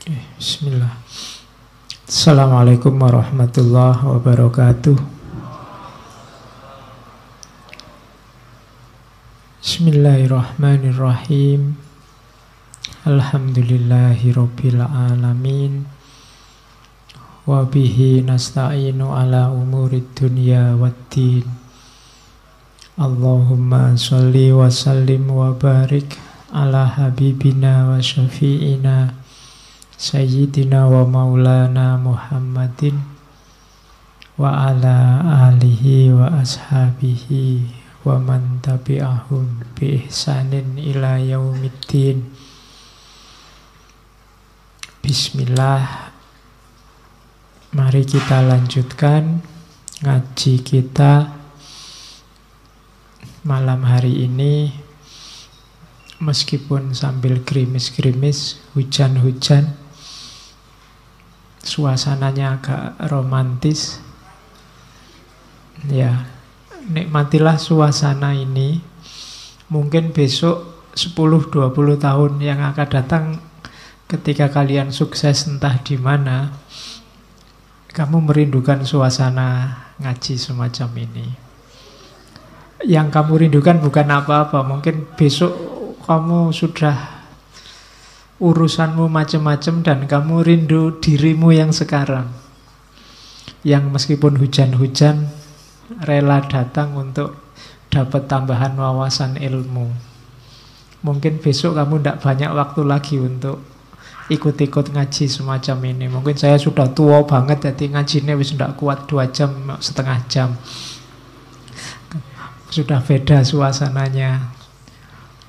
Bismillah. Assalamualaikum warahmatullahi wabarakatuh. Bismillahirrahmanirrahim. Alhamdulillahirabbil alamin. Wa bihi nasta'inu ala umurid dunya waddin. Allahumma sholli wa sallim wa barik ala habibina wa syafi'ina Sayyidina wa maulana Muhammadin wa ala alihi wa ashabihi wa man tabi'ahum bi ihsanin ila yaumiddin. Bismillah. Mari kita lanjutkan ngaji kita malam hari ini. Meskipun sambil gerimis-gerimis, hujan-hujan, suasananya agak romantis. Ya, nikmatilah suasana ini. Mungkin besok 10-20 tahun yang akan datang, ketika kalian sukses entah di mana, kamu merindukan suasana ngaji semacam ini. Yang kamu rindukan bukan apa-apa. Mungkin besok kamu sudah urusanmu macam-macam dan kamu rindu dirimu yang sekarang, yang meskipun hujan-hujan rela datang untuk dapat tambahan wawasan ilmu. Mungkin besok kamu tidak banyak waktu lagi untuk ikut-ikut ngaji semacam ini. Mungkin saya sudah tua banget, jadi ngajinya wis tidak kuat 2 jam, setengah jam. Sudah beda suasananya.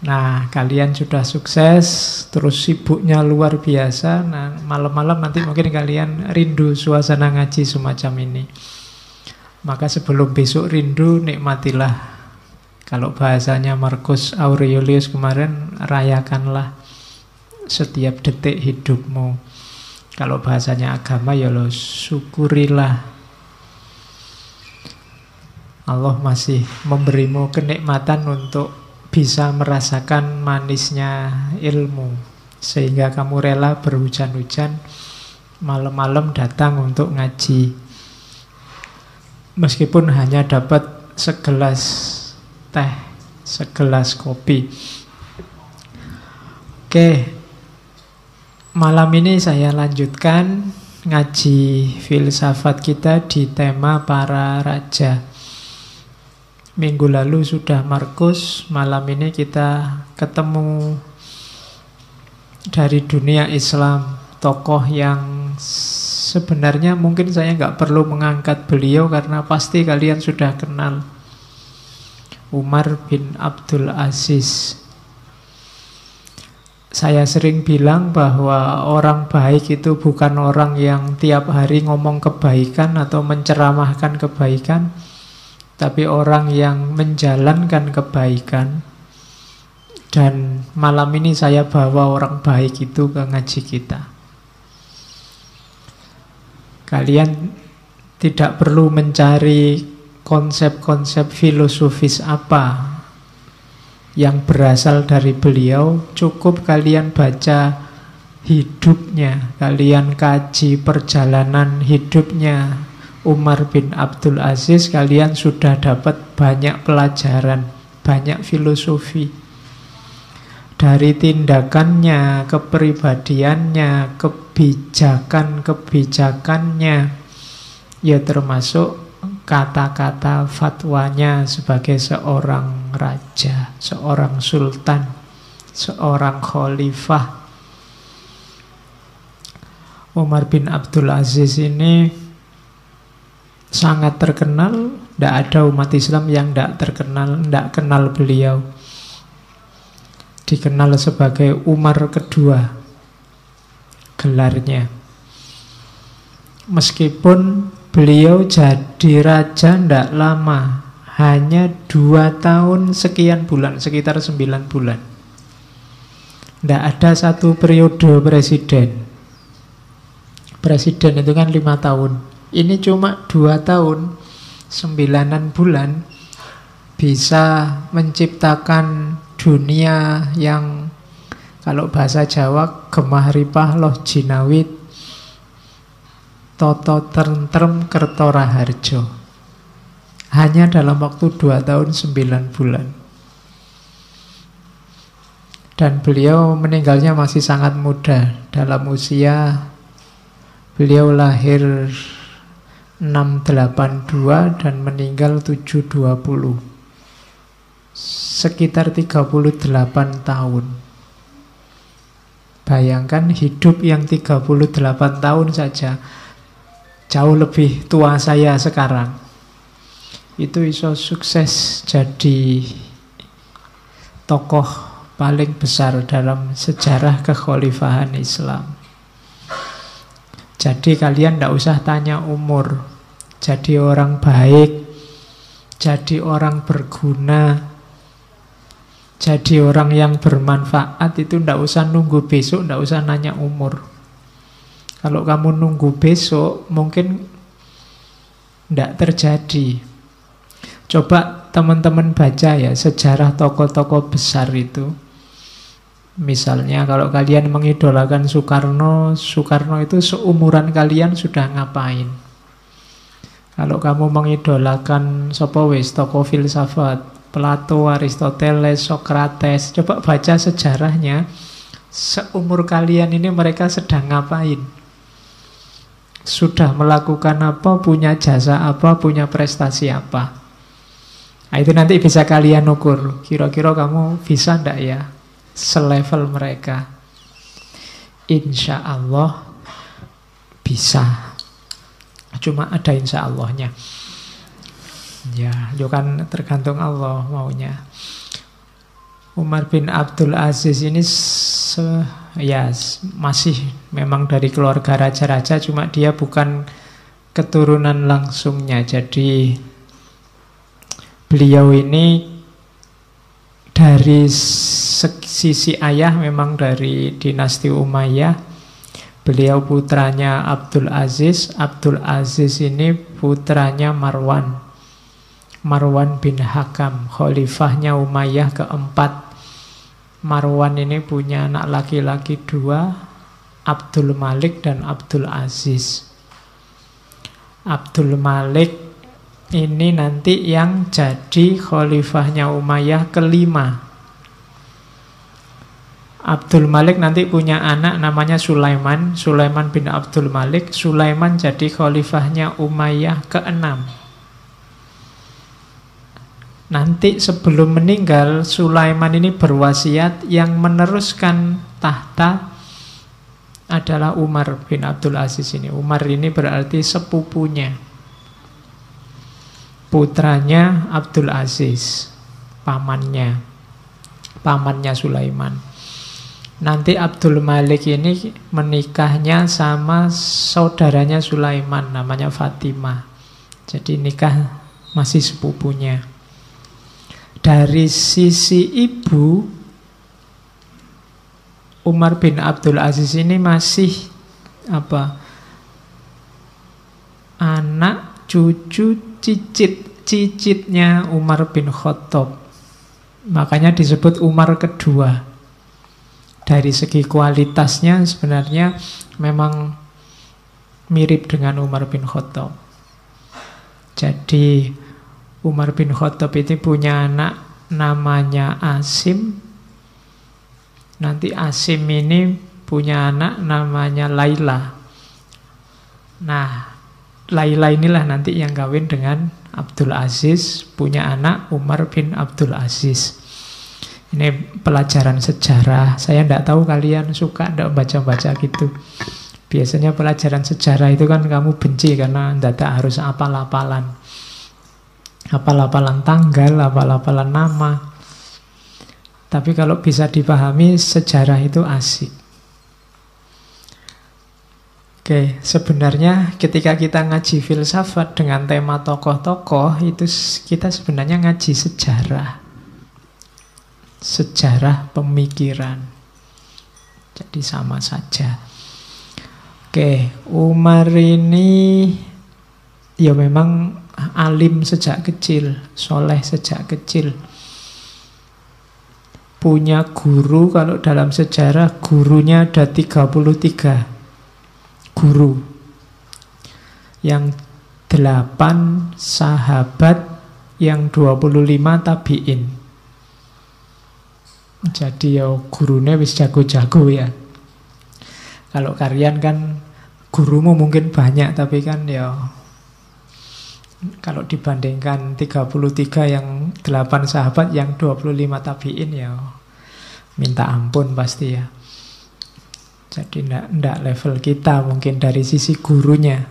Nah, kalian sudah sukses, terus sibuknya luar biasa. Nah, malam-malam nanti mungkin kalian rindu suasana ngaji semacam ini. Maka sebelum besok rindu, nikmatilah. Kalau bahasanya Marcus Aurelius kemarin, rayakanlah setiap detik hidupmu. Kalau bahasanya agama, ya lo syukurilah. Allah masih memberimu kenikmatan untuk bisa merasakan manisnya ilmu, sehingga kamu rela berhujan-hujan malam-malam datang untuk ngaji, meskipun hanya dapat segelas teh, segelas kopi. Oke, malam ini saya lanjutkan ngaji filsafat kita di tema para raja. Minggu lalu sudah Markus, malam ini kita ketemu dari dunia Islam, tokoh yang sebenarnya mungkin saya nggak perlu mengangkat beliau karena pasti kalian sudah kenal. Umar bin Abdul Aziz. Saya sering bilang bahwa orang baik itu bukan orang yang tiap hari ngomong kebaikan atau menceramahkan kebaikan, tapi orang yang menjalankan kebaikan. Dan malam ini saya bawa orang baik itu ke ngaji kita. Kalian tidak perlu mencari konsep-konsep filosofis apa yang berasal dari beliau. Cukup kalian baca hidupnya, kalian kaji perjalanan hidupnya Umar bin Abdul Aziz, kalian sudah dapat banyak pelajaran, banyak filosofi. Dari tindakannya, kepribadiannya, kebijakan-kebijakannya, ya termasuk kata-kata fatwanya sebagai seorang raja, seorang sultan, seorang khalifah. Umar bin Abdul Aziz ini sangat terkenal. Tidak ada umat Islam yang tidak kenal beliau. Dikenal sebagai Umar kedua gelarnya. Meskipun beliau jadi raja tidak lama, hanya 2 tahun sekian bulan, sekitar 9 bulan. Tidak ada satu periode presiden. Presiden itu kan 5 tahun. Ini cuma 2 tahun, 9 bulan, bisa menciptakan dunia yang Kalau bahasa Jawa, gemah ripah loh jinawit, toto tentrem kerto raharjo. Hanya dalam waktu 2 tahun 9 bulan. Dan beliau meninggalnya masih sangat muda. Dalam usia, beliau lahir 682 dan meninggal 720. Sekitar 38 tahun. Bayangkan hidup yang 38 tahun saja, jauh lebih tua saya sekarang. Itu iso sukses jadi tokoh paling besar dalam sejarah kekhalifahan Islam. Jadi kalian tidak usah tanya umur. Jadi orang baik, jadi orang berguna, jadi orang yang bermanfaat itu tidak usah nunggu besok, tidak usah nanya umur. Kalau kamu nunggu besok, mungkin tidak terjadi. Coba teman-teman baca ya sejarah tokoh-tokoh besar itu. Misalnya kalau kalian mengidolakan Soekarno, Soekarno itu seumuran kalian sudah ngapain? Kalau kamu mengidolakan sapa wis tokoh filsafat, Plato, Aristoteles, Socrates, coba baca sejarahnya. Seumur kalian ini mereka sedang ngapain? Sudah melakukan apa, punya jasa apa, punya prestasi apa? Nah, itu nanti bisa kalian ukur. Kira-kira kamu bisa ndak ya selevel mereka? Insya Allah bisa. Cuma ada insya Allahnya. Ya, itu kan tergantung Allah maunya. Umar bin Abdul Aziz ini masih memang dari keluarga raja-raja, cuma dia bukan keturunan langsungnya. Jadi beliau ini dari sisi ayah memang dari dinasti Umayyah. Beliau putranya Abdul Aziz. Abdul Aziz ini putranya Marwan. Marwan bin Hakam, khalifahnya Umayyah keempat. Marwan ini punya anak laki-laki 2, Abdul Malik dan Abdul Aziz. Abdul Malik ini nanti yang jadi khalifahnya Umayyah kelima. Abdul Malik nanti punya anak namanya Sulaiman, Sulaiman bin Abdul Malik. Sulaiman jadi khalifahnya Umayyah keenam. Nanti sebelum meninggal, Sulaiman ini berwasiat yang meneruskan tahta adalah Umar bin Abdul Aziz ini. Umar ini berarti sepupunya, putranya Abdul Aziz, pamannya Sulaiman. Nanti Abdul Malik ini menikahnya sama saudaranya Sulaiman, namanya Fatimah. Jadi nikah masih sepupunya. Dari sisi ibu, Umar bin Abdul Aziz ini masih anak cucu cicitnya Umar bin Khattab. Makanya disebut Umar kedua. Dari segi kualitasnya sebenarnya memang mirip dengan Umar bin Khattab. Jadi Umar bin Khattab itu punya anak namanya Asim. Nanti Asim ini punya anak namanya Laila. Nah, Laila inilah nanti yang kawin dengan Abdul Aziz, punya anak Umar bin Abdul Aziz. Ini pelajaran sejarah. Saya tidak tahu kalian suka tidak baca-baca gitu. Biasanya pelajaran sejarah itu kan kamu benci karena tidak harus apal-apalan. Apal-apalan tanggal, apal-apalan nama. Tapi kalau bisa dipahami, sejarah itu asik. Oke, sebenarnya ketika kita ngaji filsafat dengan tema tokoh-tokoh, itu kita sebenarnya ngaji sejarah. Sejarah pemikiran. Jadi sama saja. Oke, Umar ini ya memang alim sejak kecil, soleh sejak kecil. punya guru, kalau dalam sejarah gurunya ada 33 guru. Yang 8 sahabat, yang 25 tabi'in. Jadi ya gurunya wis jago-jago ya. Kalau kalian kan gurumu mungkin banyak, tapi kan ya kalau dibandingkan 33 yang 8 sahabat, yang 25 tabi'in ya minta ampun pasti ya. Jadi enggak level kita mungkin dari sisi gurunya.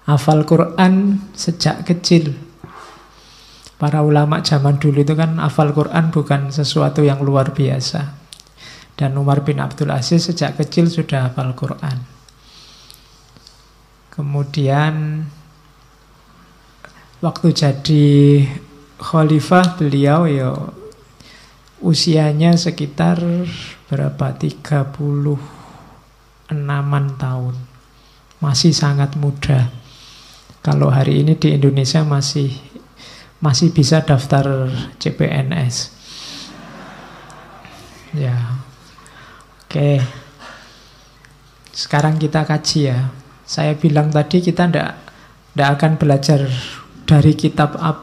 Hafal Quran sejak kecil. Para ulama zaman dulu itu kan hafal Quran bukan sesuatu yang luar biasa. Dan Umar bin Abdul Aziz sejak kecil sudah hafal Quran. Kemudian waktu jadi khalifah beliau ya usianya sekitar berapa? 36-an tahun. Masih sangat muda. Kalau hari ini di Indonesia masih bisa daftar CPNS. Ya. Oke. Sekarang kita kaji ya. Saya bilang tadi kita ndak akan belajar dari kitab apa.